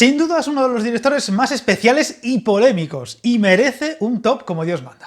Sin duda es uno de los directores más especiales y polémicos, y merece un top como Dios manda.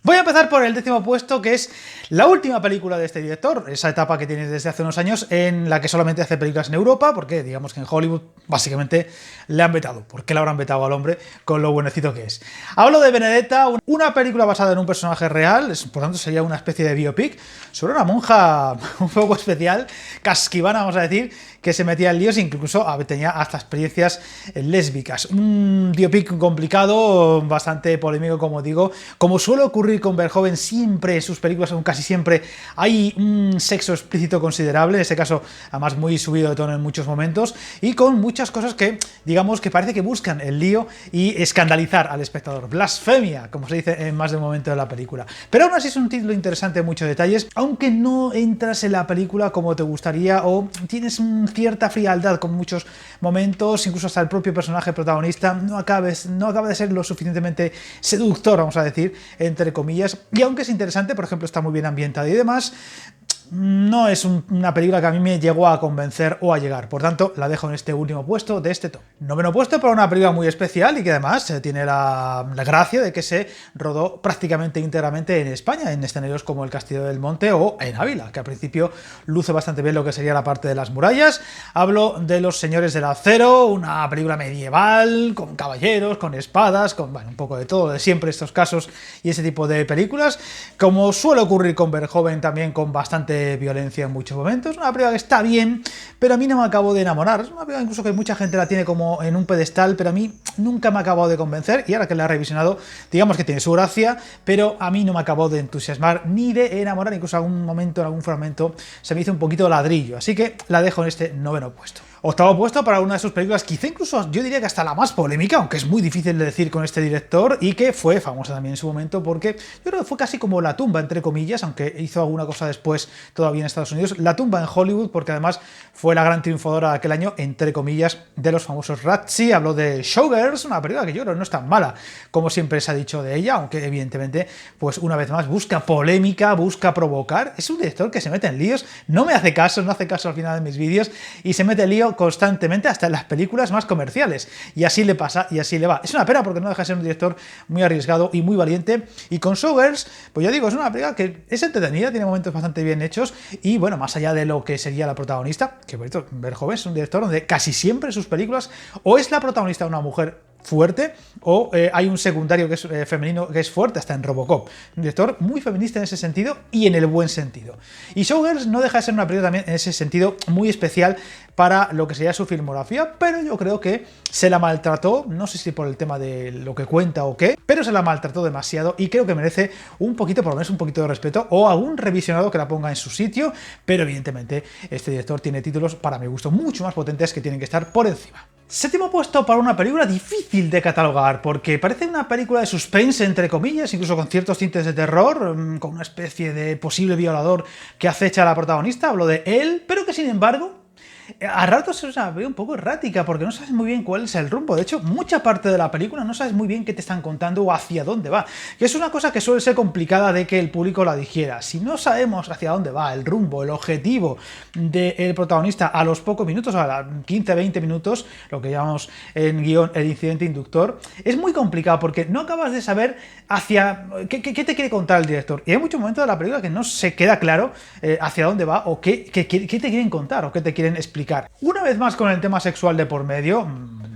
Voy a empezar por el 10º puesto, que es la última película de este director, esa etapa que tiene desde hace unos años en la que solamente hace películas en Europa, porque digamos que en Hollywood básicamente le han vetado. ¿Por qué le habrán vetado al hombre con lo buenecito que es? Hablo de Benedetta, una película basada en un personaje real, por tanto sería una especie de biopic, sobre una monja un poco especial, casquivana vamos a decir, que se metía en líos e incluso tenía hasta experiencias lésbicas. Un biopic complicado, bastante polémico, como digo. Como suele ocurrir con Verhoeven, siempre en sus películas, aún casi siempre, hay un sexo explícito considerable, en este caso además muy subido de tono en muchos momentos, y con muchas cosas que, digamos, que parece que buscan el lío y escandalizar al espectador. Blasfemia, como se dice en más de un momento de la película. Pero aún así es un título interesante en muchos detalles, aunque no entras en la película como te gustaría o tienes cierta frialdad con muchos momentos, incluso hasta el propio personaje protagonista no acaba de ser lo suficientemente seductor, vamos a decir, entre comillas, y aunque es interesante, por ejemplo, está muy bien ambientada y demás, no es una película que a mí me llegó a convencer o a llegar, por tanto la dejo en este último puesto de este top. 9º puesto para una película muy especial y que además tiene la gracia de que se rodó prácticamente íntegramente en España, en escenarios como el Castillo del Monte o en Ávila, que al principio luce bastante bien lo que sería la parte de las murallas. Hablo de Los Señores del Acero, una película medieval, con caballeros, con espadas, con bueno, un poco de todo, de siempre estos casos y ese tipo de películas, como suele ocurrir con Verhoeven también, con bastante violencia en muchos momentos. Una película que está bien, pero a mí no me acabo de enamorar. Es una película incluso que mucha gente la tiene como en un pedestal, pero a mí nunca me ha acabado de convencer, y ahora que la he revisionado, digamos que tiene su gracia, pero a mí no me acabó de entusiasmar ni de enamorar, incluso en algún momento, en algún fragmento, se me hizo un poquito ladrillo, así que la dejo en este 9º puesto. 8º puesto para una de sus películas, quizá incluso yo diría que hasta la más polémica, aunque es muy difícil de decir con este director, y que fue famosa también en su momento porque yo creo que fue casi como la tumba, entre comillas, aunque hizo alguna cosa después todavía en Estados Unidos, la tumba en Hollywood, porque además fue la gran triunfadora de aquel año, entre comillas, de los famosos Razzie. Habló de Showgirls, una película que yo creo no es tan mala como siempre se ha dicho de ella, aunque evidentemente, pues una vez más, busca polémica, busca provocar. Es un director que se mete en líos, no me hace caso, no hace caso al final de mis vídeos, y se mete en lío constantemente hasta en las películas más comerciales, y así le pasa y así le va. Es una pena porque no deja de ser un director muy arriesgado y muy valiente, y con Showgirls, pues ya digo, es una película que es entretenida, tiene momentos bastante bien hechos, y bueno, más allá de lo que sería la protagonista, que por cierto, Verhoeven es un director donde casi siempre sus películas o es la protagonista una mujer fuerte o hay un secundario que es femenino que es fuerte, hasta en Robocop. Un director muy feminista en ese sentido y en el buen sentido. Y Showgirls no deja de ser una película también en ese sentido muy especial para lo que sería su filmografía, pero yo creo que se la maltrató, no sé si por el tema de lo que cuenta o qué, pero se la maltrató demasiado y creo que merece un poquito, por lo menos un poquito de respeto o algún revisionado que la ponga en su sitio, pero evidentemente este director tiene títulos, para mi gusto, mucho más potentes que tienen que estar por encima. 7º puesto para una película difícil de catalogar, porque parece una película de suspense, entre comillas, incluso con ciertos tintes de terror, con una especie de posible violador que acecha a la protagonista. Hablo de él, pero que sin embargo a ratos se ve un poco errática, porque no sabes muy bien cuál es el rumbo. De hecho, mucha parte de la película no sabes muy bien qué te están contando o hacia dónde va, que es una cosa que suele ser complicada de que el público la digiera. Si no sabemos hacia dónde va, el rumbo, el objetivo del protagonista a los pocos minutos, a los 15-20 minutos, lo que llamamos en guión el incidente inductor, es muy complicado porque no acabas de saber hacia qué te quiere contar el director. Y hay muchos momentos de la película que no se queda claro hacia dónde va o qué te quieren contar o qué te quieren explicar. Una vez más con el tema sexual de por medio,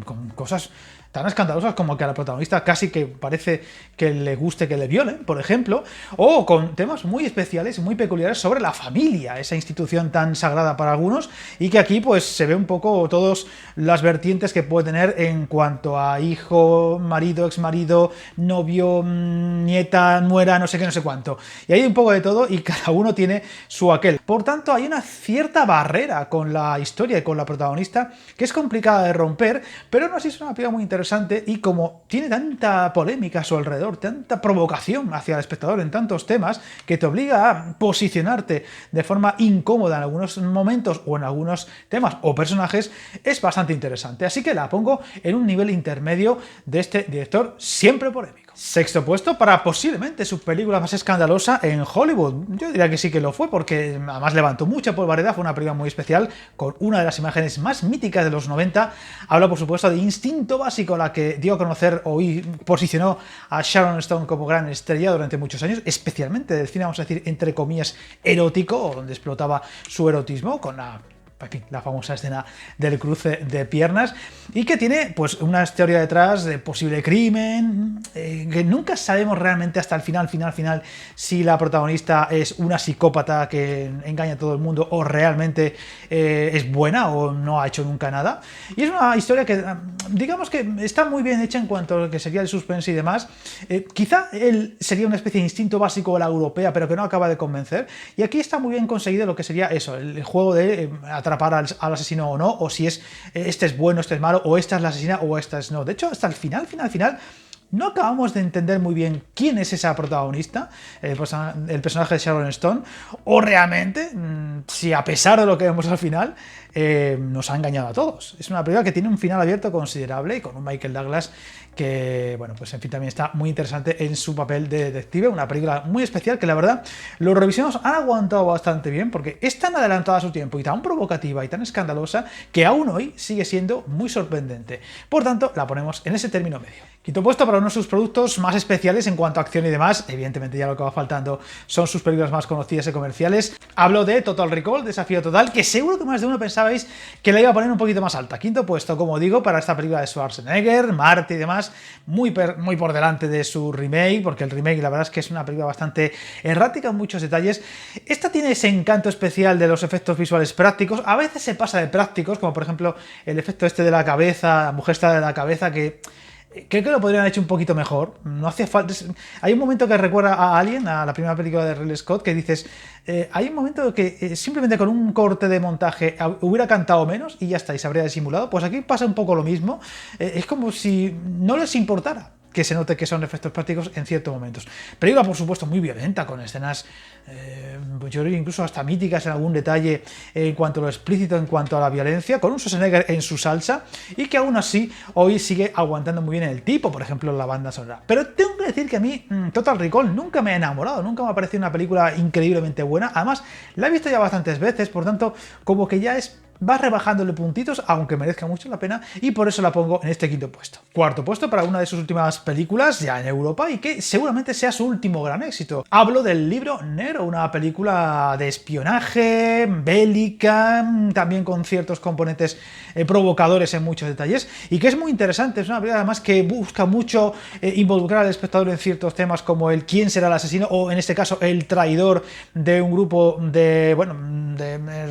con cosas tan escandalosas como que a la protagonista casi que parece que le guste que le violen, por ejemplo, o con temas muy especiales y muy peculiares sobre la familia, esa institución tan sagrada para algunos, y que aquí pues se ve un poco todas las vertientes que puede tener en cuanto a hijo, marido, exmarido, novio, nieta, nuera, no sé qué, no sé cuánto. Y hay un poco de todo y cada uno tiene su aquel. Por tanto, hay una cierta barrera con la historia y con la protagonista que es complicada de romper, pero no así es una película muy interesante. Y como tiene tanta polémica a su alrededor, tanta provocación hacia el espectador en tantos temas, que te obliga a posicionarte de forma incómoda en algunos momentos o en algunos temas o personajes, es bastante interesante. Así que la pongo en un nivel intermedio de este director siempre polémico. Sexto puesto para posiblemente su película más escandalosa en Hollywood. Yo diría que sí que lo fue, porque además levantó mucha polvareda, fue una película muy especial, con una de las imágenes más míticas de los 90. Habla, por supuesto, de Instinto Básico, la que dio a conocer o posicionó a Sharon Stone como gran estrella durante muchos años, especialmente del cine, vamos a decir, entre comillas, erótico, o donde explotaba su erotismo con la famosa escena del cruce de piernas, y que tiene pues una historia detrás de posible crimen, que nunca sabemos realmente hasta el final si la protagonista es una psicópata que engaña a todo el mundo o realmente es buena o no ha hecho nunca nada. Y es una historia que digamos que está muy bien hecha en cuanto a lo que sería el suspense y demás. Quizá él sería una especie de Instinto Básico a la europea, pero que no acaba de convencer, y aquí está muy bien conseguido lo que sería eso, el juego de atrapar al asesino o no, o si es este es bueno, este es malo, o esta es la asesina o esta es no. De hecho, hasta el final no acabamos de entender muy bien quién es esa protagonista, el personaje de Sharon Stone, o realmente, si a pesar de lo que vemos al final, nos ha engañado a todos. Es una película que tiene un final abierto considerable y con un Michael Douglas que, bueno, pues en fin, también está muy interesante en su papel de detective. Una película muy especial que, la verdad, los revisionados han aguantado bastante bien porque es tan adelantada a su tiempo y tan provocativa y tan escandalosa que aún hoy sigue siendo muy sorprendente. Por tanto, la ponemos en ese término medio. Quinto puesto para uno de sus productos más especiales en cuanto a acción y demás. Evidentemente ya lo que va faltando son sus películas más conocidas y comerciales. Hablo de Total Recall, Desafío Total, que seguro que más de uno pensabais que la iba a poner un poquito más alta. Quinto puesto, como digo, para esta película de Schwarzenegger, Marte y demás, muy por delante de su remake, porque el remake la verdad es que es una película bastante errática en muchos detalles. Esta tiene ese encanto especial de los efectos visuales prácticos. A veces se pasa de prácticos, como por ejemplo el efecto este de la cabeza, la mujer está de la cabeza, que creo que lo podrían haber hecho un poquito mejor. No hace falta. Hay un momento que recuerda a Alien, a la primera película de Ridley Scott, que dices. Hay un momento que simplemente con un corte de montaje hubiera cantado menos y ya está, y se habría disimulado. Pues aquí pasa un poco lo mismo. Es como si no les importara que se note que son efectos prácticos en ciertos momentos. Película, por supuesto, muy violenta, con escenas, yo creo incluso hasta míticas en algún detalle en cuanto a lo explícito, en cuanto a la violencia, con un Schwarzenegger en su salsa, y que aún así hoy sigue aguantando muy bien el tipo, por ejemplo, la banda sonora. Pero tengo que decir que a mí Total Recall nunca me ha enamorado, nunca me ha parecido una película increíblemente buena. Además, la he visto ya bastantes veces, por tanto, como que ya va rebajándole puntitos, aunque merezca mucho la pena, y por eso la pongo en este quinto puesto. Cuarto puesto para una de sus últimas películas ya en Europa y que seguramente sea su último gran éxito. Hablo del Libro Negro, una película de espionaje, bélica, también con ciertos componentes provocadores en muchos detalles, y que es muy interesante. Es una película además que busca mucho involucrar al espectador en ciertos temas como el quién será el asesino, o en este caso el traidor de un grupo de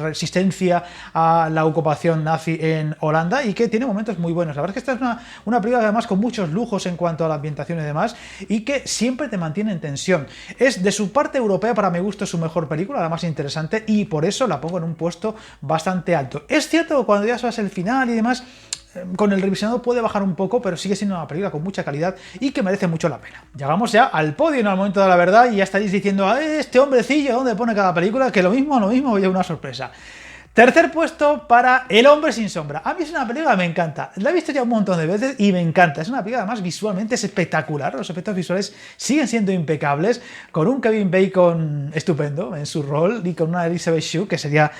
resistencia a la ocupación nazi en Holanda, y que tiene momentos muy buenos. La verdad es que esta es una película además con muchos lujos en cuanto a la ambientación y demás, y que siempre te mantiene en tensión. Es de su parte europea, para mi gusto, su mejor película, la más interesante, y por eso la pongo en un puesto bastante alto. Es cierto que cuando ya sabes el final y demás, con el revisionado puede bajar un poco, pero sigue siendo una película con mucha calidad y que merece mucho la pena. Llegamos ya al podio, en el momento de la verdad, y ya estaréis diciendo, este hombrecillo, ¿dónde pone cada película? Que lo mismo, ya una sorpresa. Tercer puesto para El Hombre Sin Sombra. A mí es una película que me encanta. La he visto ya un montón de veces y me encanta. Es una película, además, visualmente es espectacular. Los efectos visuales siguen siendo impecables, con un Kevin Bacon estupendo en su rol y con una Elizabeth Shue, que sería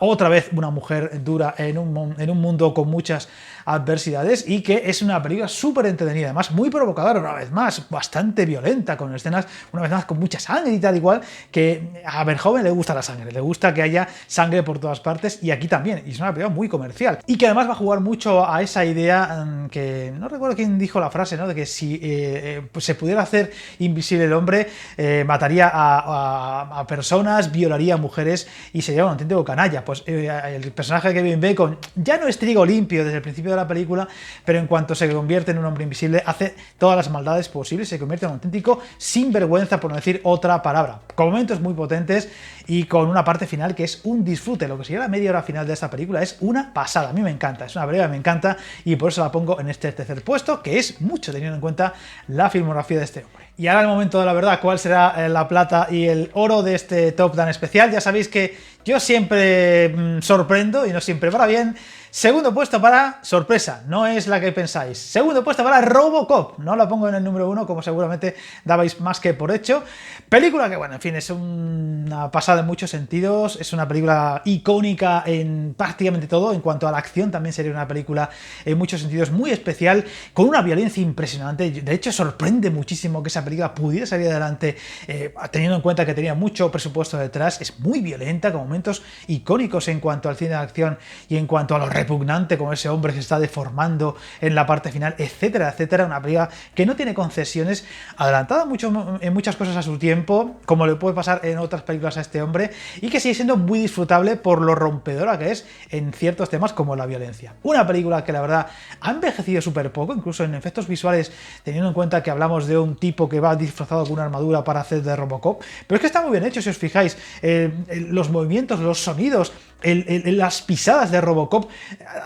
otra vez una mujer dura en un mundo con muchas adversidades, y que es una película súper entretenida, además muy provocadora, una vez más, bastante violenta, con escenas, una vez más, con mucha sangre y tal igual, que a Verhoeven le gusta la sangre, le gusta que haya sangre por todas partes, y aquí también, y es una película muy comercial, y que además va a jugar mucho a esa idea que no recuerdo quién dijo la frase, ¿no?, de que si pues se pudiera hacer invisible el hombre, mataría a personas, violaría a mujeres y sería un auténtico canalla. Pues el personaje de Kevin Bacon ya no es trigo limpio desde el principio de la película, pero en cuanto se convierte en un hombre invisible hace todas las maldades posibles, se convierte en un auténtico sinvergüenza, por no decir otra palabra, con momentos muy potentes y con una parte final que es un disfrute. Lo que sería la media hora final de esta película es una pasada, a mí me encanta, es una película que me encanta, y por eso la pongo en este tercer puesto, que es mucho teniendo en cuenta la filmografía de este hombre. Y ahora el momento de la verdad, ¿cuál será la plata y el oro de este top tan especial? Ya sabéis que yo siempre sorprendo, y no siempre para bien. Segundo puesto para, sorpresa, no es la que pensáis. Segundo puesto para Robocop. No la pongo en el número 1, como seguramente dabais más que por hecho. Película que, bueno, en fin, es una pasada en muchos sentidos. Es una película icónica en prácticamente todo. En cuanto a la acción, también sería una película en muchos sentidos muy especial, con una violencia impresionante. De hecho, sorprende muchísimo que esa película pudiera salir adelante, teniendo en cuenta que tenía mucho presupuesto detrás. Es muy violenta, con momentos icónicos en cuanto al cine de acción y en cuanto a lo repugnante, como ese hombre que se está deformando en la parte final, etcétera, etcétera. Una película que no tiene concesiones, adelantada en muchas cosas a su tiempo, como le puede pasar en otras películas a este hombre, y que sigue siendo muy disfrutable por lo rompedora que es en ciertos temas como la violencia. Una película que la verdad ha envejecido súper poco, incluso en efectos visuales, teniendo en cuenta que hablamos de un tipo que va disfrazado con una armadura para hacer de Robocop, pero es que está muy bien hecho, si os fijáis, los movimientos, los sonidos, las pisadas de Robocop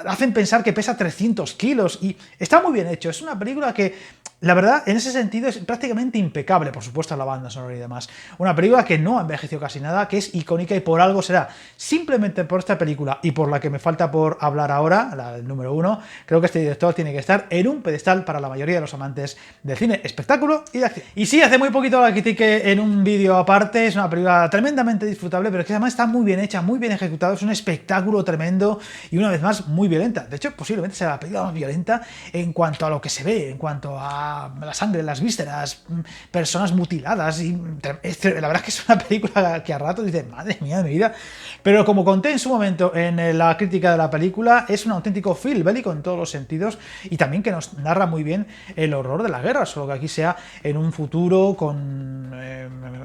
hacen pensar que pesa 300 kilos y está muy bien hecho. Es una película que, la verdad, en ese sentido es prácticamente impecable, por supuesto la banda sonora y demás. Una película que no ha envejecido casi nada, que es icónica y por algo será. Simplemente por esta película y por la que me falta por hablar ahora, el número 1, creo que este director tiene que estar en un pedestal para la mayoría de los amantes del cine, espectáculo y de acción. Y sí, hace muy poquito la critiqué en un vídeo aparte, es una película tremendamente disfrutable, pero es que además está muy bien hecha, muy bien ejecutada, es un espectáculo tremendo y una vez más muy violenta. De hecho, posiblemente sea la película más violenta en cuanto a lo que se ve, en cuanto a la sangre, las vísceras, personas mutiladas. Y la verdad es que es una película que a ratos dices, madre mía de mi vida. Pero como conté en su momento en la crítica de la película, es un auténtico film bélico en todos los sentidos y también que nos narra muy bien el horror de la guerra, solo que aquí sea en un futuro con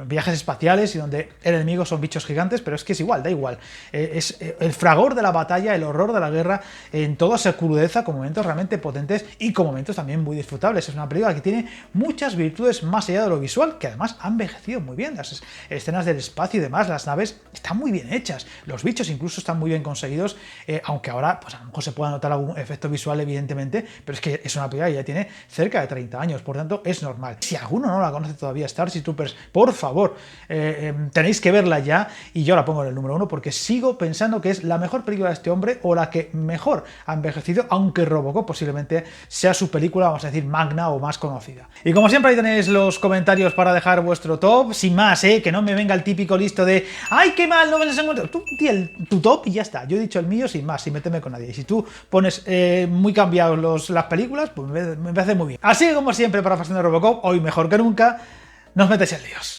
viajes espaciales y donde el enemigo son bichos gigantes, pero es que es igual, da igual. Es el fragor de la batalla, el horror de la guerra en toda su crudeza, con momentos realmente potentes y con momentos también muy disfrutables. Es una película que tiene muchas virtudes más allá de lo visual, que además ha envejecido muy bien. Las escenas del espacio y demás, las naves están muy bien hechas, los bichos incluso están muy bien conseguidos, aunque ahora pues a lo mejor se pueda notar algún efecto visual evidentemente, pero es que es una película que ya tiene cerca de 30 años, por tanto es normal. Si alguno no la conoce todavía, Starship Troopers, por favor, tenéis que verla ya, y yo la pongo en el número 1 porque sigo pensando que es la mejor película de este hombre o la que mejor ha envejecido, aunque Robocop posiblemente sea su película, vamos a decir, magna o más conocida. Y como siempre ahí tenéis los comentarios para dejar vuestro top, sin más, que no me venga el típico listo de ¡ay, qué mal! No me lo encuentro. Tú di tu top y ya está. Yo he dicho el mío sin más, sin meterme con nadie. Y si tú pones muy cambiados las películas, pues me parece muy bien. Así que como siempre, para Fashion de Robocop, hoy mejor que nunca, nos metéis en líos.